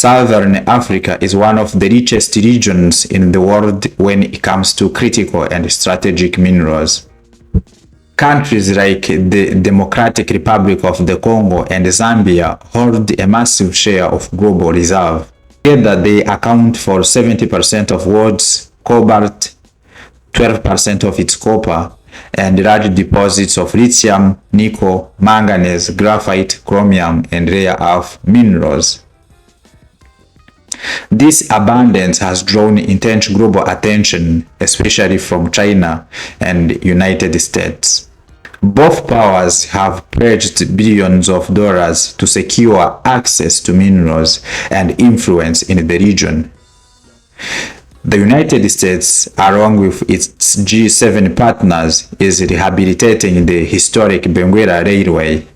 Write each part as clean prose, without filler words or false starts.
Southern Africa is one of the richest regions in the world when it comes to critical and strategic minerals. Countries like the Democratic Republic of the Congo and Zambia hold a massive share of global reserve. Together, they account for 70% of world's cobalt, 12% of its copper, and large deposits of lithium, nickel, manganese, graphite, chromium, and rare earth minerals. This abundance has drawn intense global attention, especially from China and United States. Both powers have pledged billions of dollars to secure access to minerals and influence in the region. The United States, along with its G7 partners, is rehabilitating the historic Benguela Railway.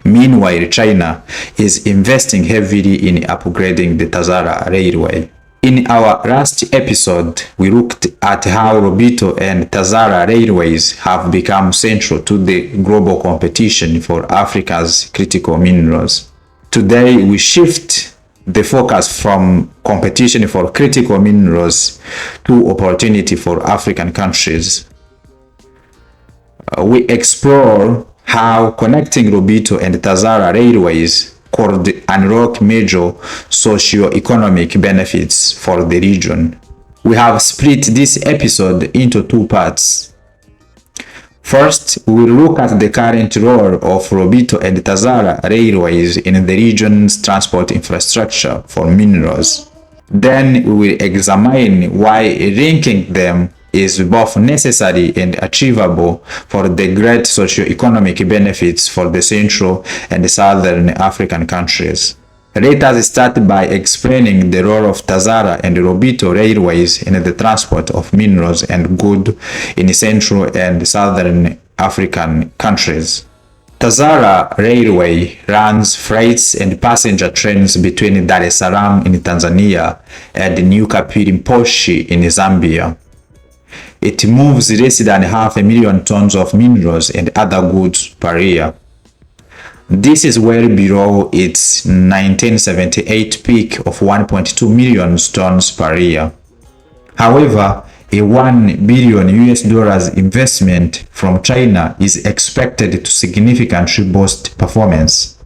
Meanwhile, China is investing heavily in upgrading the TAZARA Railway. In our last episode, we looked at how Lobito and TAZARA railways have become central to the global competition for Africa's critical minerals. Today, we shift the focus from competition for critical minerals to opportunity for African countries. We explore how connecting Lobito and TAZARA railways could unlock major socio-economic benefits for the region. We have split this episode into two parts. First, we will look at the current role of Lobito and TAZARA railways in the region's transport infrastructure for minerals. Then we will examine why linking them is both necessary and achievable for the great socio-economic benefits for the Central and Southern African countries. Let us start by explaining the role of TAZARA and Lobito railways in the transport of minerals and goods in Central and Southern African countries. TAZARA Railway runs freights and passenger trains between Dar es Salaam in Tanzania and New Kapiri in Zambia. It moves less than 500,000 tons of minerals and other goods per year. This is well below its 1978 peak of 1.2 million tons per year. However, a $1 billion investment from China is expected to significantly boost performance.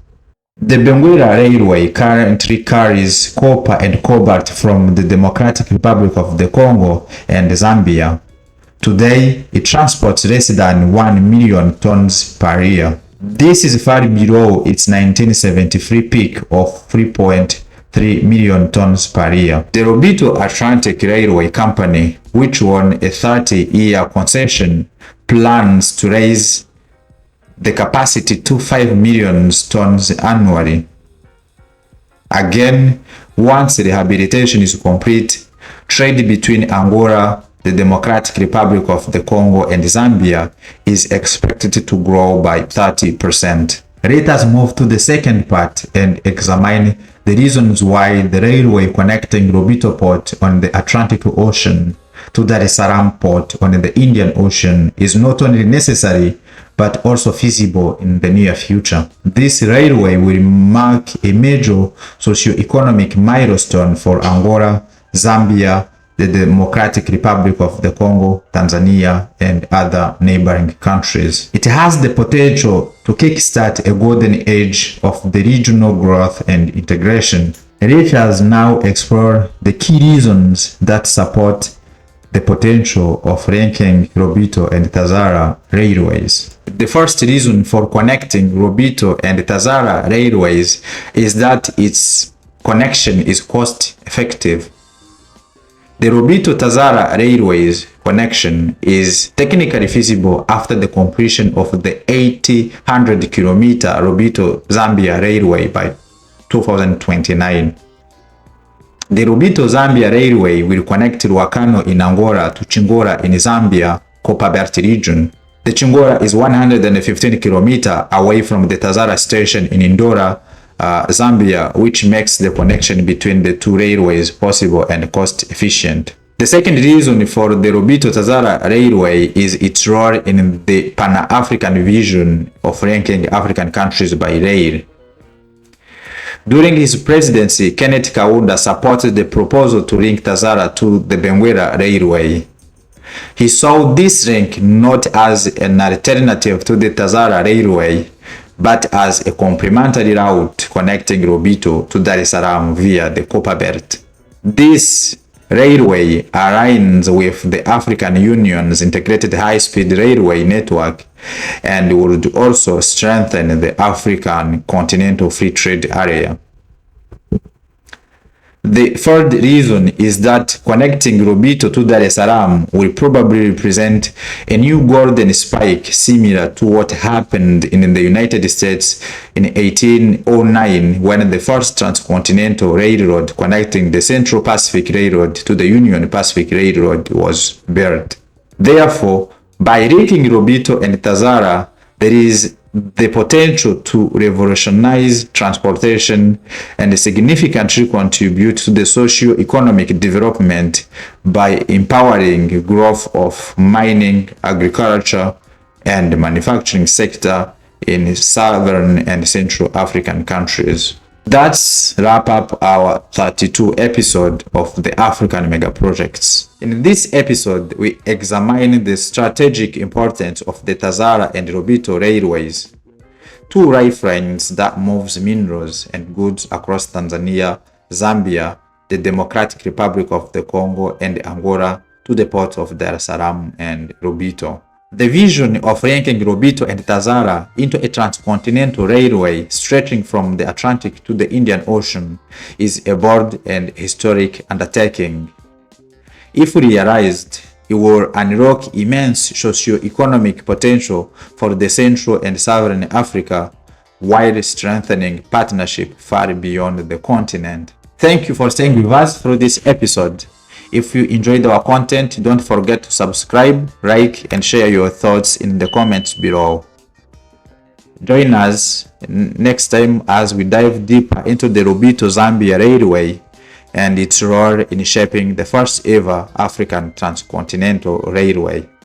The Benguela Railway currently carries copper and cobalt from the Democratic Republic of the Congo and Zambia. Today, it transports less than 1 million tons per year. This is far below its 1973 peak of 3.3 million tons per year. The Lobito Atlantic Railway Company, which won a 30-year concession, plans to raise the capacity to 5 million tons annually. Again, once rehabilitation is complete, trade between Angola, the Democratic Republic of the Congo and Zambia is expected to grow by 30%. Let us move to the second part and examine the reasons why the railway connecting Lobito Port on the Atlantic Ocean to Dar es Salaam Port on the Indian Ocean is not only necessary but also feasible in the near future. This railway will mark a major socio-economic milestone for Angola, Zambia, the Democratic Republic of the Congo, Tanzania, and other neighboring countries. It has the potential to kickstart a golden age of the regional growth and integration. Let us now explore the key reasons that support the potential of linking Lobito and TAZARA railways. The first reason for connecting Lobito and TAZARA railways is that its connection is cost effective. The Lobito-TAZARA railways connection is technically feasible after the completion of the 800-kilometer Lobito-Zambia railway by 2029. The Lobito-Zambia railway will connect Ruacano in Angola to Chingora in Zambia, Copperbelt region. The Chingora is 115 kilometers away from the TAZARA station in Indora, Zambia, which makes the connection between the two railways possible and cost efficient. The second reason for the Lobito-TAZARA railway is its role in the Pan-African vision of linking African countries by rail. During his presidency, Kenneth Kaunda supported the proposal to link TAZARA to the Benguela Railway. He saw this link not as an alternative to the TAZARA Railway, but as a complementary route connecting Lobito to Dar es Salaam via the Copper Belt. This railway aligns with the African Union's integrated high-speed railway network and would also strengthen the African Continental Free Trade Area. The third reason is that connecting Lobito to Dar es Salaam will probably represent a new golden spike similar to what happened in the United States in 1809 when the first transcontinental railroad connecting the Central Pacific Railroad to the Union Pacific Railroad was built. Therefore, by linking Lobito and TAZARA, there is the potential to revolutionize transportation and significantly contribute to the socio-economic development by empowering growth of mining, agriculture, and manufacturing sector in southern and central African countries. That's wrap up our 32 episode of the African Mega Projects. In this episode, we examine the strategic importance of the TAZARA and Lobito railways, two lifelines that moves minerals and goods across Tanzania, Zambia, the Democratic Republic of the Congo, and Angola to the ports of Dar es Salaam and Lobito. The vision of linking Lobito and TAZARA into a transcontinental railway stretching from the Atlantic to the Indian Ocean is a bold and historic undertaking. If realized, it will unlock immense socio-economic potential for the Central and Southern Africa while strengthening partnership far beyond the continent. Thank you for staying with us through this episode. If you enjoyed our content, don't forget to subscribe, like, and share your thoughts in the comments below. Join us next time as we dive deeper into the Lobito Zambia Railway and its role in shaping the first ever African Transcontinental Railway.